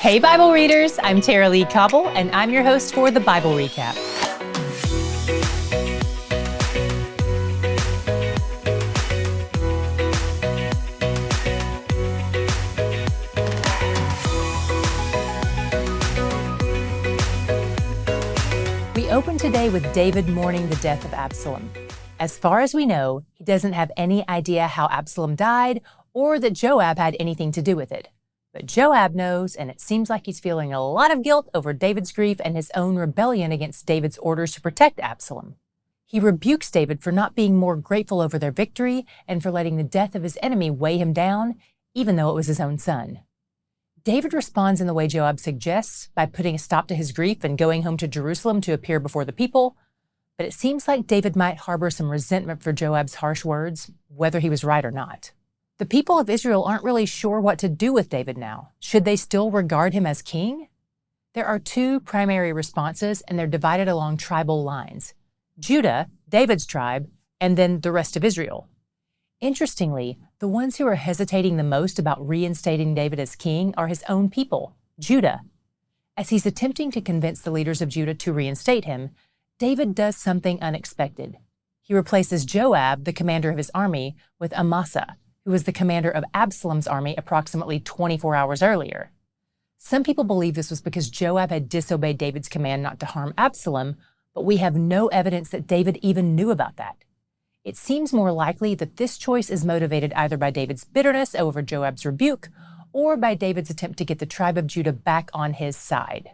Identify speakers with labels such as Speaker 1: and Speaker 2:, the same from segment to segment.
Speaker 1: Hey Bible readers, I'm Tara Lee Cobble, and I'm your host for the Bible Recap. We open today with David mourning the death of Absalom. As far as we know, he doesn't have any idea how Absalom died or that Joab had anything to do with it. But Joab knows, and it seems like he's feeling a lot of guilt over David's grief and his own rebellion against David's orders to protect Absalom. He rebukes David for not being more grateful over their victory and for letting the death of his enemy weigh him down, even though it was his own son. David responds in the way Joab suggests, by putting a stop to his grief and going home to Jerusalem to appear before the people. But it seems like David might harbor some resentment for Joab's harsh words, whether he was right or not. The people of Israel aren't really sure what to do with David now. Should they still regard him as king? There are two primary responses, and they're divided along tribal lines. Judah, David's tribe, and then the rest of Israel. Interestingly, the ones who are hesitating the most about reinstating David as king are his own people, Judah. As he's attempting to convince the leaders of Judah to reinstate him, David does something unexpected. He replaces Joab, the commander of his army, with Amasa, who was the commander of Absalom's army approximately 24 hours earlier. Some people believe this was because Joab had disobeyed David's command not to harm Absalom, but we have no evidence that David even knew about that. It seems more likely that this choice is motivated either by David's bitterness over Joab's rebuke or by David's attempt to get the tribe of Judah back on his side.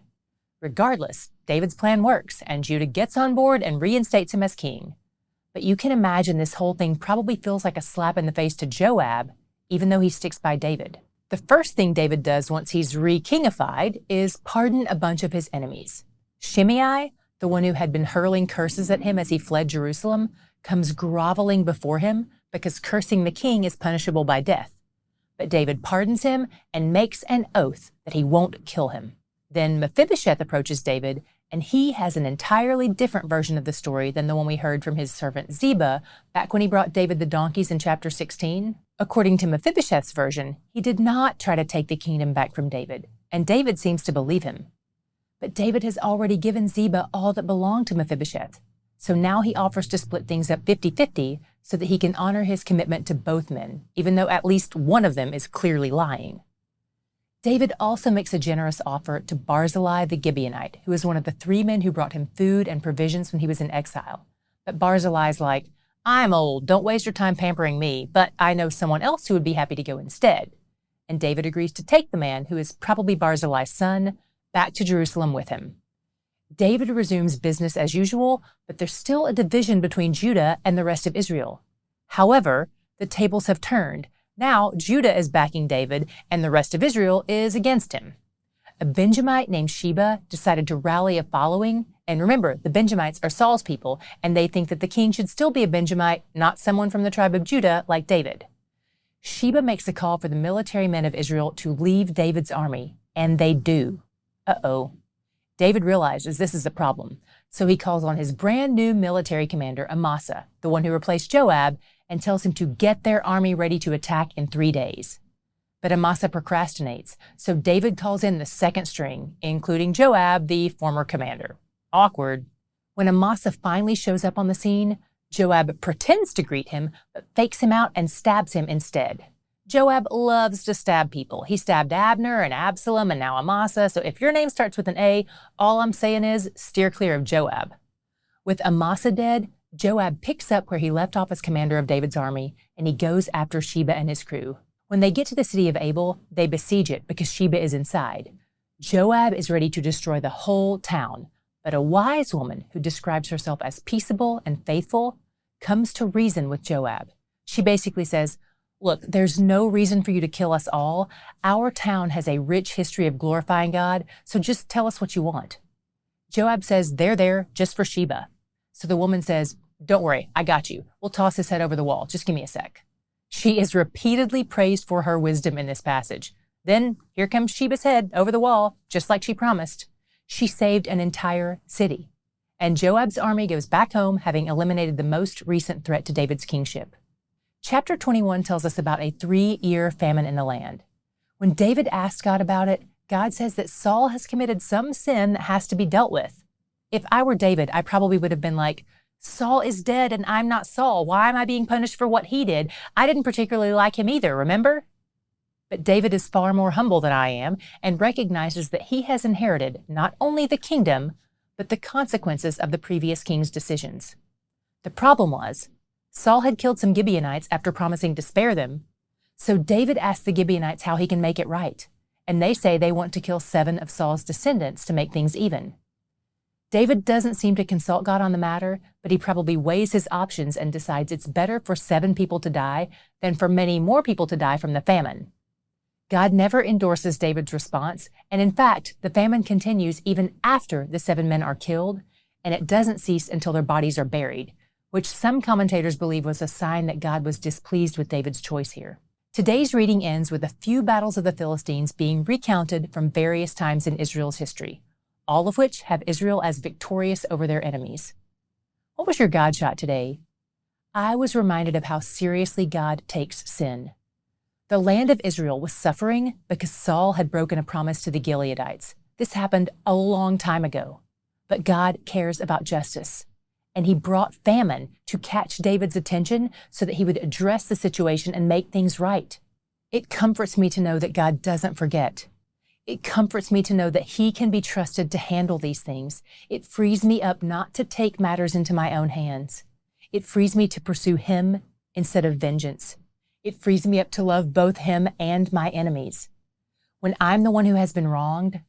Speaker 1: Regardless, David's plan works, and Judah gets on board and reinstates him as king. But you can imagine this whole thing probably feels like a slap in the face to Joab, even though he sticks by David. The first thing David does once he's re-kingified is pardon a bunch of his enemies. Shimei, the one who had been hurling curses at him as he fled Jerusalem, comes groveling before him because cursing the king is punishable by death. But David pardons him and makes an oath that he won't kill him. Then Mephibosheth approaches David, and he has an entirely different version of the story than the one we heard from his servant Ziba back when he brought David the donkeys in chapter 16. According to Mephibosheth's version, he did not try to take the kingdom back from David, and David seems to believe him. But David has already given Ziba all that belonged to Mephibosheth, so now he offers to split things up 50-50 so that he can honor his commitment to both men, even though at least one of them is clearly lying. David also makes a generous offer to Barzillai the Gibeonite, who is one of the 3 men who brought him food and provisions when he was in exile. But Barzillai's like, I'm old, don't waste your time pampering me, but I know someone else who would be happy to go instead. And David agrees to take the man, who is probably Barzillai's son, back to Jerusalem with him. David resumes business as usual, but there's still a division between Judah and the rest of Israel. However, the tables have turned. Now, Judah is backing David, and the rest of Israel is against him. A Benjamite named Sheba decided to rally a following, and remember, the Benjamites are Saul's people, and they think that the king should still be a Benjamite, not someone from the tribe of Judah like David. Sheba makes a call for the military men of Israel to leave David's army, and they do. Uh-oh. David realizes this is a problem, so he calls on his brand new military commander, Amasa, the one who replaced Joab, and tells him to get their army ready to attack in 3 days. But Amasa procrastinates, so David calls in the second string, including Joab, the former commander. Awkward. When Amasa finally shows up on the scene, Joab pretends to greet him, but fakes him out and stabs him instead. Joab loves to stab people. He stabbed Abner and Absalom and now Amasa, so if your name starts with an A, all I'm saying is steer clear of Joab. With Amasa dead, Joab picks up where he left off as commander of David's army, and he goes after Sheba and his crew. When they get to the city of Abel, they besiege it because Sheba is inside. Joab is ready to destroy the whole town, but a wise woman who describes herself as peaceable and faithful comes to reason with Joab. She basically says, look, there's no reason for you to kill us all. Our town has a rich history of glorifying God, so just tell us what you want. Joab says they're there just for Sheba. So the woman says, don't worry, I got you. We'll toss his head over the wall. Just give me a sec. She is repeatedly praised for her wisdom in this passage. Then here comes Sheba's head over the wall, just like she promised. She saved an entire city. And Joab's army goes back home, having eliminated the most recent threat to David's kingship. Chapter 21 tells us about a 3-year famine in the land. When David asked God about it, God says that Saul has committed some sin that has to be dealt with. If I were David, I probably would have been like, Saul is dead and I'm not Saul. Why am I being punished for what he did? I didn't particularly like him either, remember? But David is far more humble than I am and recognizes that he has inherited not only the kingdom, but the consequences of the previous king's decisions. The problem was, Saul had killed some Gibeonites after promising to spare them, so David asked the Gibeonites how he can make it right, and they say they want to kill 7 of Saul's descendants to make things even. David doesn't seem to consult God on the matter, but he probably weighs his options and decides it's better for 7 people to die than for many more people to die from the famine. God never endorses David's response, and in fact, the famine continues even after the 7 men are killed, and it doesn't cease until their bodies are buried, which some commentators believe was a sign that God was displeased with David's choice here. Today's reading ends with a few battles of the Philistines being recounted from various times in Israel's history, all of which have Israel as victorious over their enemies. What was your God shot today? I was reminded of how seriously God takes sin. The land of Israel was suffering because Saul had broken a promise to the Gileadites. This happened a long time ago, but God cares about justice. And he brought famine to catch David's attention so that he would address the situation and make things right. It comforts me to know that God doesn't forget. It comforts me to know that he can be trusted to handle these things. It frees me up not to take matters into my own hands. It frees me to pursue him instead of vengeance. It frees me up to love both him and my enemies. When I'm the one who has been wronged,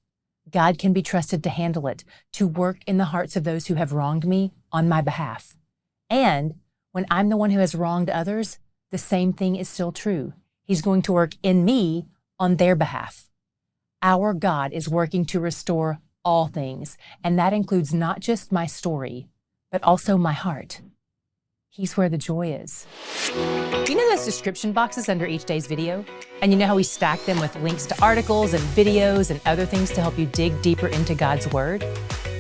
Speaker 1: God can be trusted to handle it, to work in the hearts of those who have wronged me on my behalf. And when I'm the one who has wronged others, the same thing is still true. He's going to work in me on their behalf. Our God is working to restore all things, and that includes not just my story, but also my heart. He's where the joy is. You know those description boxes under each day's video? And you know how we stack them with links to articles and videos and other things to help you dig deeper into God's Word?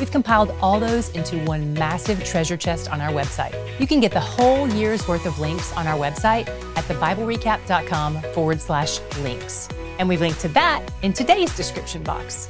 Speaker 1: We've compiled all those into one massive treasure chest on our website. You can get the whole year's worth of links on our website at thebiblerecap.com/links. And we've linked to that in today's description box.